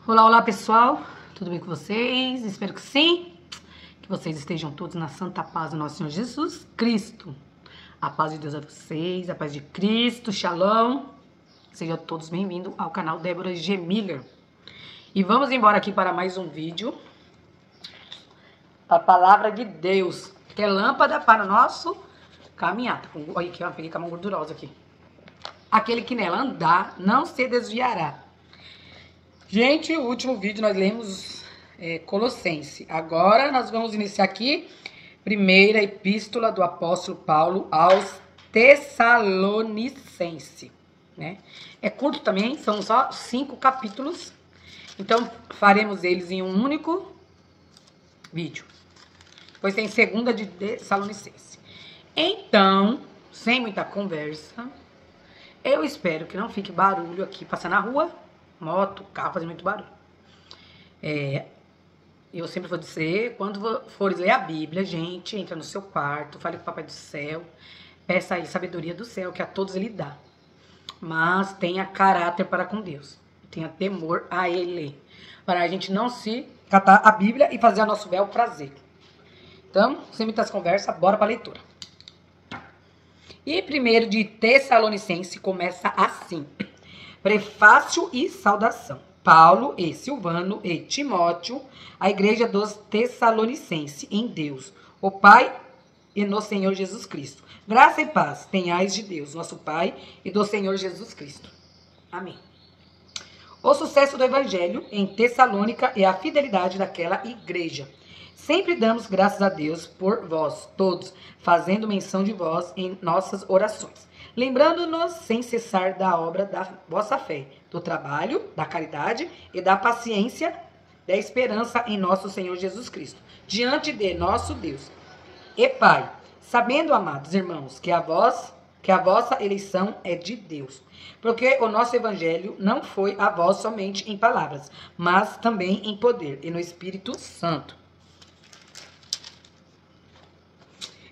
Olá, olá pessoal, tudo bem com vocês? Espero que sim, que vocês estejam todos na santa paz do nosso Senhor Jesus Cristo. A paz de Deus a vocês, a paz de Cristo, Shalom. Sejam todos bem-vindos ao canal Débora G. Miller. E vamos embora aqui para mais um vídeo. A palavra de Deus, que é lâmpada para o nosso caminhar. Olha aqui, eu peguei com a mão gordurosa aqui. Aquele que nela andar não se desviará. Gente, o último vídeo nós lemos Colossenses. Agora nós vamos iniciar aqui primeira epístola do apóstolo Paulo aos Tessalonicenses, né? É curto também, são só 5 capítulos. Então faremos eles em um único vídeo. Depois tem segunda de Tessalonicenses. Então, sem muita conversa, eu espero que não fique barulho aqui passando na rua. Moto, carro fazendo muito barulho. Eu sempre vou dizer, quando fores ler a Bíblia, gente, entra no seu quarto, fale com o Papai do Céu, peça a ele sabedoria do céu, que a todos ele dá. Mas tenha caráter para com Deus, tenha temor a ele, para a gente não se catar a Bíblia e fazer a nosso bel prazer. Então, sem muitas conversas, bora para a leitura. E primeiro de Tessalonicenses começa assim. Prefácio e saudação. Paulo e Silvano e Timóteo, a igreja dos Tessalonicenses, em Deus, o Pai e no Senhor Jesus Cristo. Graça e paz tenhais de Deus, nosso Pai, e do Senhor Jesus Cristo. Amém. O sucesso do Evangelho em Tessalônica e a fidelidade daquela igreja. Sempre damos graças a Deus por vós, todos, fazendo menção de vós em nossas orações. Lembrando-nos sem cessar da obra da vossa fé, do trabalho, da caridade e da paciência, da esperança em nosso Senhor Jesus Cristo, diante de nosso Deus e Pai, sabendo, amados irmãos, que a vossa eleição é de Deus, porque o nosso evangelho não foi a vós somente em palavras, mas também em poder e no Espírito Santo.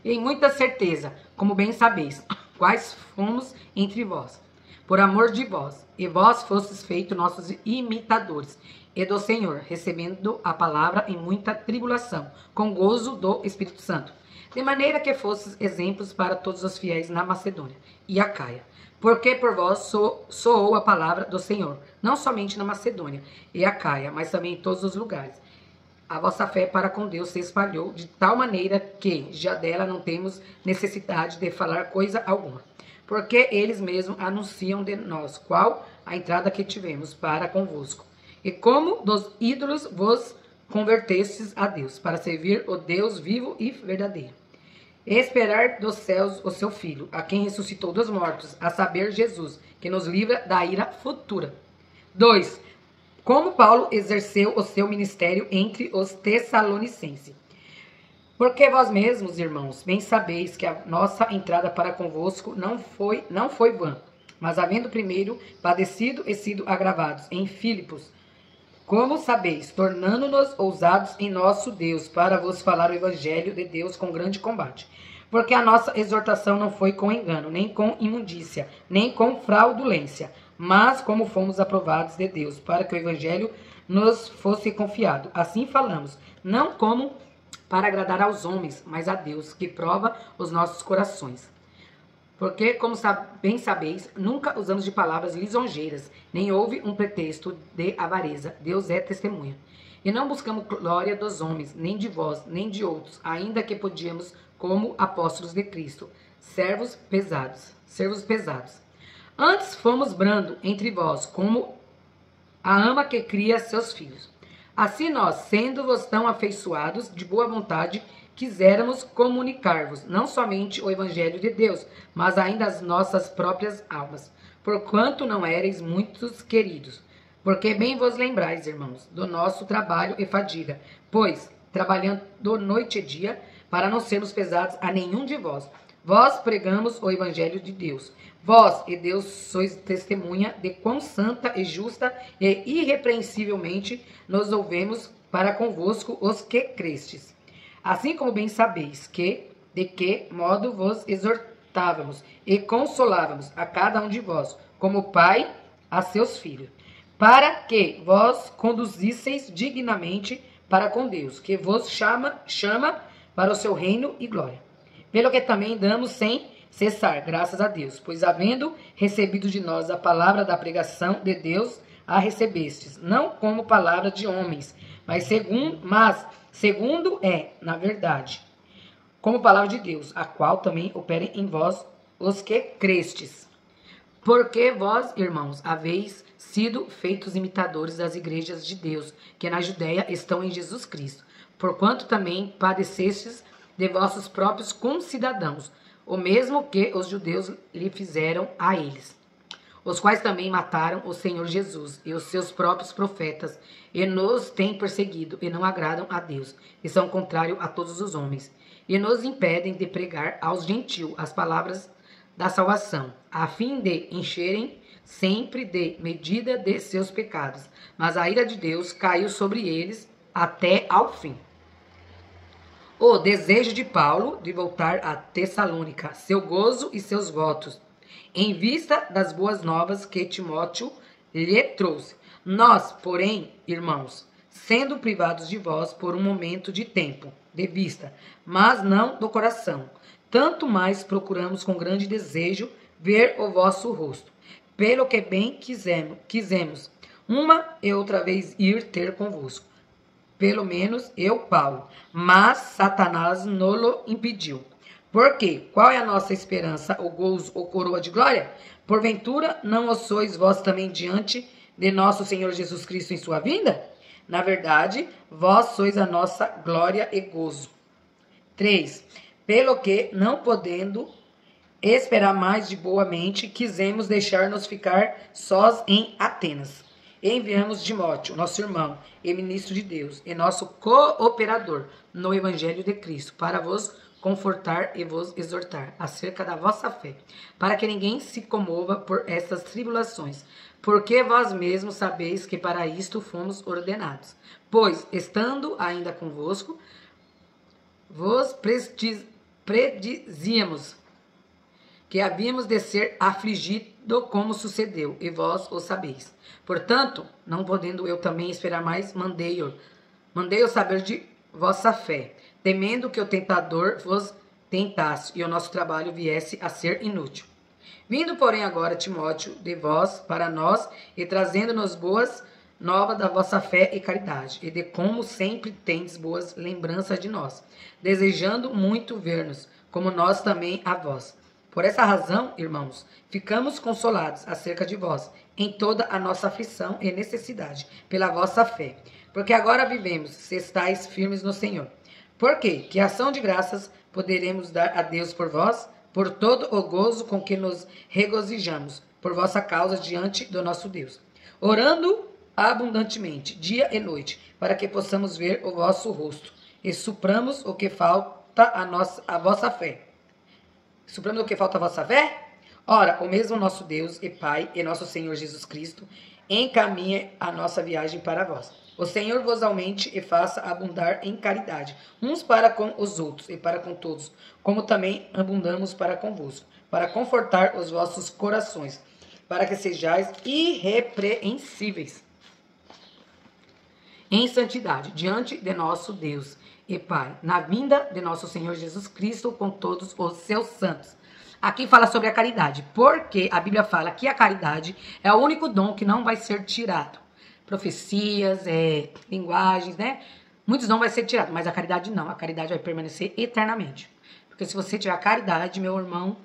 E em muita certeza, como bem sabeis, quais fomos entre vós, por amor de vós, e vós fostes feitos nossos imitadores, e do Senhor, recebendo a palavra em muita tribulação, com gozo do Espírito Santo, de maneira que fostes exemplos para todos os fiéis na Macedônia e Acaia, porque por vós soou a palavra do Senhor, não somente na Macedônia e Acaia, mas também em todos os lugares. A vossa fé para com Deus se espalhou de tal maneira que já dela não temos necessidade de falar coisa alguma, porque eles mesmos anunciam de nós qual a entrada que tivemos para convosco, e como dos ídolos vos convertestes a Deus, para servir o Deus vivo e verdadeiro, e esperar dos céus o seu Filho, a quem ressuscitou dos mortos, a saber, Jesus, que nos livra da ira futura. 2. Como Paulo exerceu o seu ministério entre os Tessalonicenses. Porque vós mesmos, irmãos, bem sabeis que a nossa entrada para convosco não foi vã, mas havendo primeiro padecido e sido agravados em Filipos, como sabeis, tornando-nos ousados em nosso Deus, para vos falar o evangelho de Deus com grande combate. Porque a nossa exortação não foi com engano, nem com imundícia, nem com fraudulência, mas como fomos aprovados de Deus, para que o evangelho nos fosse confiado. Assim falamos, não como para agradar aos homens, mas a Deus, que prova os nossos corações. Porque, como bem sabeis, nunca usamos de palavras lisonjeiras, nem houve um pretexto de avareza. Deus é testemunha. E não buscamos glória dos homens, nem de vós, nem de outros, ainda que podíamos, como apóstolos de Cristo, servos pesados. Antes fomos brando entre vós, como a ama que cria seus filhos. Assim nós, sendo-vos tão afeiçoados, de boa vontade, quiséramos comunicar-vos, não somente o Evangelho de Deus, mas ainda as nossas próprias almas, porquanto não éreis muitos queridos. Porque bem vos lembrais, irmãos, do nosso trabalho e fadiga, pois, trabalhando noite e dia, para não sermos pesados a nenhum de vós, vós pregamos o Evangelho de Deus. Vós e Deus sois testemunha de quão santa e justa e irrepreensivelmente nos ouvemos para convosco os que crestes. Assim como bem sabeis de que modo vos exortávamos e consolávamos a cada um de vós, como pai a seus filhos, para que vós conduzisseis dignamente para com Deus, que vos chama para o seu reino e glória. Pelo que também damos sem cessar, graças a Deus, pois havendo recebido de nós a palavra da pregação de Deus, a recebestes, não como palavra de homens, mas segundo na verdade, como palavra de Deus, a qual também opera em vós os que crestes. Porque vós, irmãos, haveis sido feitos imitadores das igrejas de Deus, que na Judéia estão em Jesus Cristo, porquanto também padecestes de vossos próprios concidadãos, o mesmo que os judeus lhe fizeram a eles, os quais também mataram o Senhor Jesus e os seus próprios profetas, e nos têm perseguido, e não agradam a Deus, e são contrários a todos os homens, e nos impedem de pregar aos gentios as palavras da salvação, a fim de encherem sempre de medida de seus pecados. Mas a ira de Deus caiu sobre eles até ao fim. O desejo de Paulo de voltar a Tessalônica, seu gozo e seus votos, em vista das boas novas que Timóteo lhe trouxe. Nós, porém, irmãos, sendo privados de vós por um momento de tempo, de vista, mas não do coração, tanto mais procuramos com grande desejo ver o vosso rosto, pelo que bem quisemos uma e outra vez ir ter convosco, pelo menos eu, Paulo, mas Satanás nolo impediu. Porque qual é a nossa esperança, o gozo ou coroa de glória? Porventura não o sois vós também diante de nosso Senhor Jesus Cristo em sua vinda? Na verdade, vós sois a nossa glória e gozo. 3. Pelo que, não podendo esperar mais de boa mente, quisemos deixar-nos ficar sós em Atenas. E enviamos Timóteo, nosso irmão e ministro de Deus, e nosso cooperador no Evangelho de Cristo, para vos confortar e vos exortar acerca da vossa fé, para que ninguém se comova por estas tribulações, porque vós mesmos sabeis que para isto fomos ordenados. Pois, estando ainda convosco, vos predizíamos que havíamos de ser afligido como sucedeu, e vós o sabeis. Portanto, não podendo eu também esperar mais, mandei-o saber de vossa fé, temendo que o tentador vos tentasse e o nosso trabalho viesse a ser inútil. Vindo, porém, agora Timóteo de vós para nós e trazendo-nos boas novas da vossa fé e caridade, e de como sempre tendes boas lembranças de nós, desejando muito ver-nos, como nós também a vós. Por essa razão, irmãos, ficamos consolados acerca de vós, em toda a nossa aflição e necessidade, pela vossa fé. Porque agora vivemos, se estáis firmes no Senhor. Porque que ação de graças poderemos dar a Deus por vós, por todo o gozo com que nos regozijamos, por vossa causa diante do nosso Deus. Orando abundantemente, dia e noite, para que possamos ver o vosso rosto, e supramos o que falta a vossa fé. Supramos o que falta a vossa fé? Ora, o mesmo nosso Deus e Pai e nosso Senhor Jesus Cristo encaminhe a nossa viagem para vós. O Senhor vos aumente e faça abundar em caridade, uns para com os outros e para com todos, como também abundamos para convosco, para confortar os vossos corações, para que sejais irrepreensíveis em santidade diante de nosso Deus e Pai, na vinda de nosso Senhor Jesus Cristo com todos os seus santos. Aqui fala sobre a caridade, porque a Bíblia fala que a caridade é o único dom que não vai ser tirado. Profecias, linguagens, né? Muitos dons vai ser tirado, mas a caridade não. A caridade vai permanecer eternamente. Porque se você tiver a caridade, meu irmão,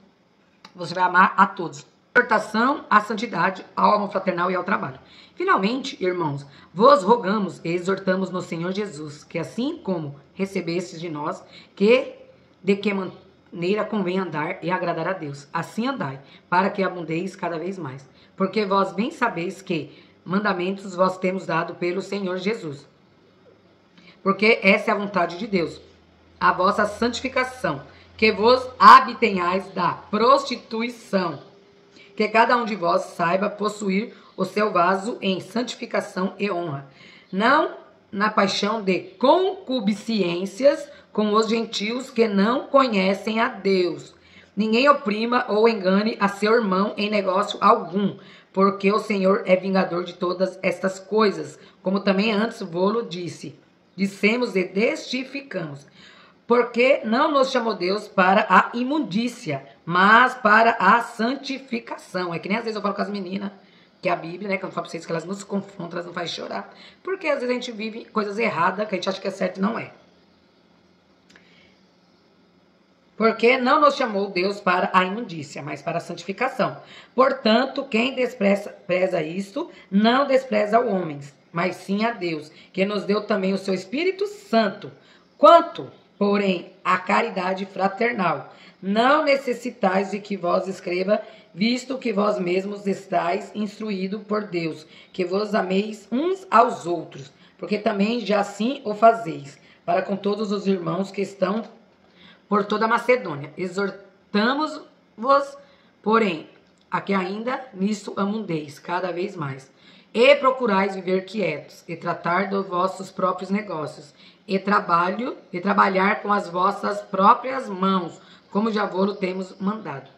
você vai amar a todos. Exortação à santidade, ao amor fraternal e ao trabalho. Finalmente, irmãos, vos rogamos e exortamos no Senhor Jesus, que assim como recebestes de nós, de que maneira convém andar e agradar a Deus, assim andai, para que abundeis cada vez mais. Porque vós bem sabeis que mandamentos vós temos dado pelo Senhor Jesus. Porque essa é a vontade de Deus, a vossa santificação, que vos abstenhais da prostituição, que cada um de vós saiba possuir o seu vaso em santificação e honra, não na paixão de concupiscências com os gentios que não conhecem a Deus. Ninguém oprima ou engane a seu irmão em negócio algum, porque o Senhor é vingador de todas estas coisas, como também antes vô-lo dissemos e testificamos. Porque não nos chamou Deus para a imundícia, mas para a santificação. É que nem às vezes eu falo com as meninas, que a Bíblia, né, que eu falo pra vocês que elas nos confrontam, elas não fazem chorar. Porque às vezes a gente vive coisas erradas, que a gente acha que é certo e não é. Porque não nos chamou Deus para a imundícia, mas para a santificação. Portanto, quem despreza isto, não despreza o homem, mas sim a Deus, que nos deu também o seu Espírito Santo. Quanto, porém, à caridade fraternal, não necessitais de que vos escreva, visto que vós mesmos estáis instruídos por Deus, que vos ameis uns aos outros, porque também já assim o fazeis, para com todos os irmãos que estão por toda a Macedônia. Exortamos-vos, porém, a que ainda nisso amundeis cada vez mais, e procurais viver quietos, e tratar dos vossos próprios negócios, e trabalhar com as vossas próprias mãos, como já vos temos mandado,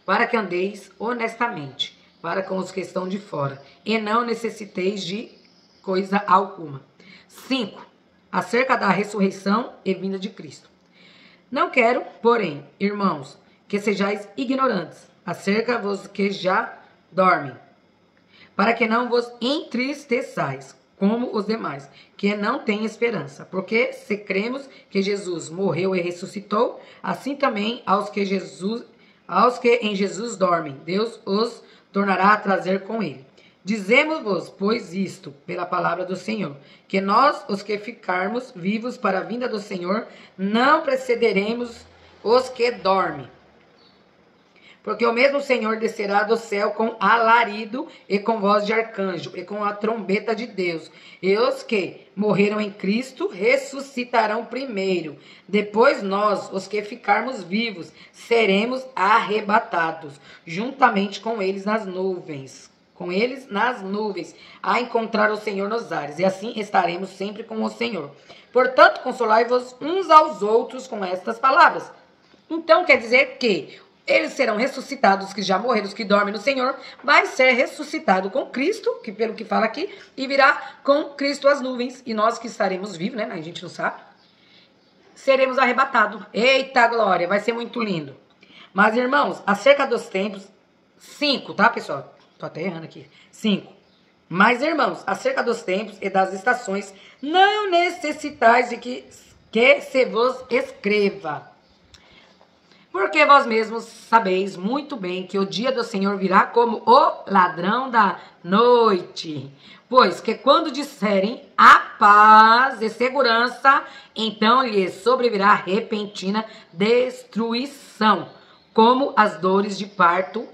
para que andeis honestamente, para com os que estão de fora, e não necessiteis de coisa alguma. 5. Acerca da ressurreição e vinda de Cristo. Não quero, porém, irmãos, que sejais ignorantes acerca dos que já dormem, para que não vos entristeçais, como os demais, que não têm esperança. Porque se cremos que Jesus morreu e ressuscitou, assim também aos que em Jesus dormem, Deus os tornará a trazer com ele. Dizemos-vos, pois, isto, pela palavra do Senhor, que nós, os que ficarmos vivos para a vinda do Senhor, não precederemos os que dormem. Porque o mesmo Senhor descerá do céu com alarido e com voz de arcanjo e com a trombeta de Deus. E os que morreram em Cristo ressuscitarão primeiro. Depois nós, os que ficarmos vivos, seremos arrebatados, juntamente com eles nas nuvens. A encontrar o Senhor nos ares, e assim estaremos sempre com o Senhor. Portanto, consolai-vos uns aos outros com estas palavras. Então, quer dizer que eles serão ressuscitados, que já morreram, os que dormem no Senhor, vai ser ressuscitado com Cristo, que pelo que fala aqui, e virá com Cristo as nuvens, e nós que estaremos vivos, né, a gente não sabe, seremos arrebatados. Eita glória, vai ser muito lindo. Mas, irmãos, acerca dos tempos, 5, tá, pessoal? Tô até errando aqui. 5. Mas, irmãos, acerca dos tempos e das estações, não necessitais de que se vos escreva. Porque vós mesmos sabeis muito bem que o dia do Senhor virá como o ladrão da noite. Pois que quando disserem a paz e segurança, então lhes sobrevirá repentina destruição, como as dores de parto,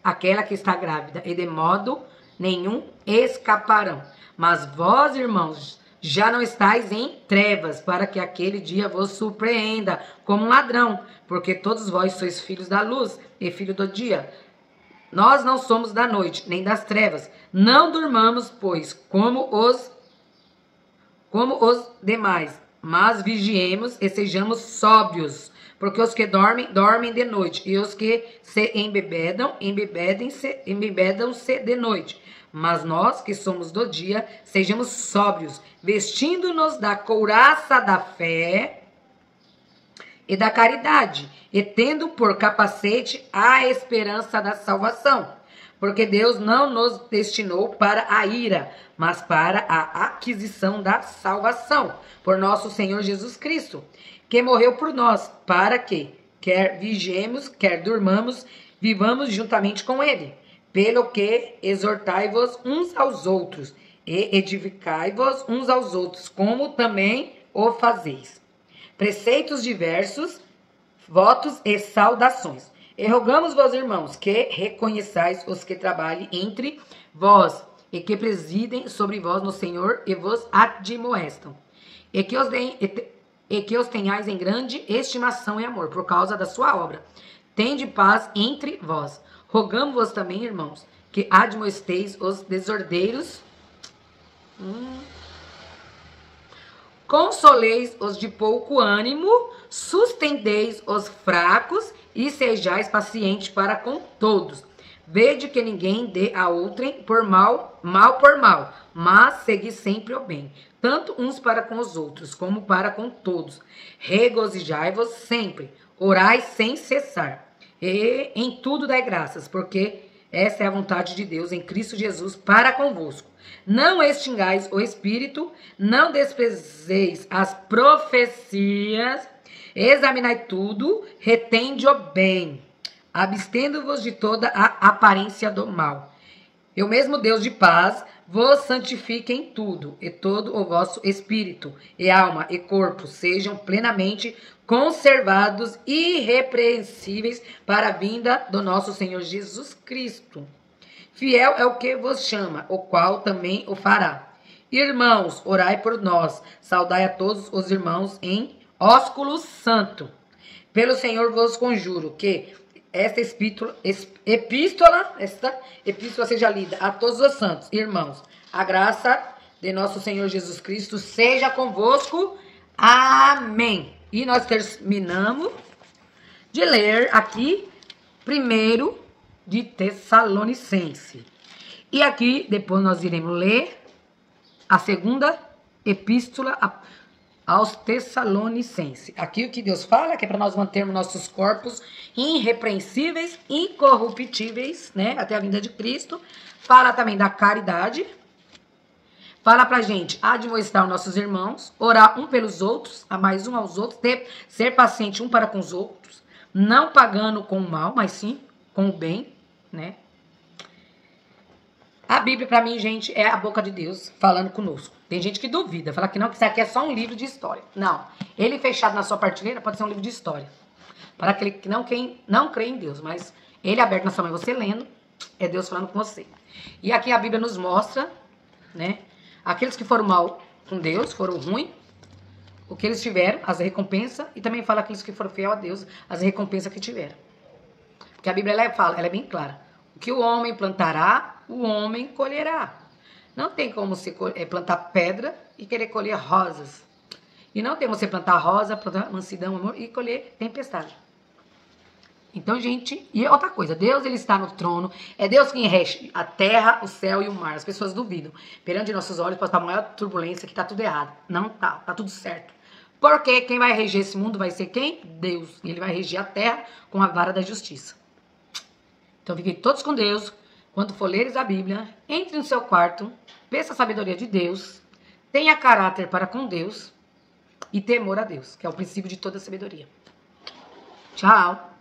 aquela que está grávida, e de modo nenhum escaparão. Mas vós, irmãos, já não estáis em trevas, para que aquele dia vos surpreenda como um ladrão, porque todos vós sois filhos da luz e filhos do dia. Nós não somos da noite, nem das trevas. Não durmamos, pois, como os demais, mas vigiemos e sejamos sóbrios. Porque os que dormem, dormem de noite, e os que se embebedam-se de noite. Mas nós, que somos do dia, sejamos sóbrios, vestindo-nos da couraça da fé e da caridade, e tendo por capacete a esperança da salvação. Porque Deus não nos destinou para a ira, mas para a aquisição da salvação, por nosso Senhor Jesus Cristo, que morreu por nós, para que, quer vigiemos, quer durmamos, vivamos juntamente com ele. Pelo que exortai-vos uns aos outros, e edificai-vos uns aos outros, como também o fazeis. Preceitos diversos, votos e saudações. E rogamos-vos, irmãos, que reconheçais os que trabalhem entre vós, e que presidem sobre vós no Senhor, e vos admoestam. E que os tenhais em grande estimação e amor, por causa da sua obra. Tende paz entre vós. Rogamos-vos também, irmãos, que admoesteis os desordeiros, consoleis os de pouco ânimo, sustendeis os fracos e sejais pacientes para com todos. Vede que ninguém dê a outrem por mal por mal, mas segui sempre o bem, tanto uns para com os outros, como para com todos. Regozijai-vos sempre, orai sem cessar, e em tudo dai graças, porque essa é a vontade de Deus em Cristo Jesus para convosco. Não extingais o espírito, não desprezeis as profecias, examinai tudo, retende o bem, abstendo-vos de toda a aparência do mal. E o mesmo Deus de paz vos santifique em tudo, e todo o vosso espírito, e alma, e corpo sejam plenamente conservados irrepreensíveis para a vinda do nosso Senhor Jesus Cristo. Fiel é o que vos chama, o qual também o fará. Irmãos, orai por nós, saudai a todos os irmãos em ósculo santo. Pelo Senhor vos conjuro que esta epístola seja lida a todos os santos, irmãos. A graça de nosso Senhor Jesus Cristo seja convosco. Amém. E nós terminamos de ler aqui primeiro de Tessalonicense. E aqui depois nós iremos ler a segunda epístola aos Tessalonicenses. Aqui o que Deus fala que é para nós mantermos nossos corpos irrepreensíveis, incorruptíveis, né, até a vinda de Cristo. Fala também da caridade. Fala pra gente admoestar os nossos irmãos, orar um pelos outros, amar uns aos outros, ser paciente um para com os outros, não pagando com o mal, mas sim com o bem, né? A Bíblia, pra mim, gente, é a boca de Deus falando conosco. Tem gente que duvida, fala que não, que isso aqui é só um livro de história. Não. Ele fechado na sua prateleira pode ser um livro de história. Para aquele que não crê em Deus, mas ele aberto na sua mão, você lendo, é Deus falando com você. E aqui a Bíblia nos mostra, né? Aqueles que foram mal com Deus, foram ruins, o que eles tiveram, as recompensas, e também fala aqueles que foram fiel a Deus, as recompensas que tiveram. Porque a Bíblia ela é bem clara. O que o homem plantará, o homem colherá. Não tem como você plantar pedra e querer colher rosas. E não tem como você plantar rosa, plantar mansidão, amor e colher tempestade. Então, gente, e outra coisa, Deus ele está no trono, é Deus quem rege a terra, o céu e o mar. As pessoas duvidam. Perante nossos olhos pode estar a maior turbulência que está tudo errado. Não tá tudo certo. Porque quem vai reger esse mundo vai ser quem? Deus. E ele vai reger a terra com a vara da justiça. Então, fiquem todos com Deus. Quando for leres a Bíblia, entre no seu quarto, peça a sabedoria de Deus, tenha caráter para com Deus e temor a Deus, que é o princípio de toda a sabedoria. Tchau!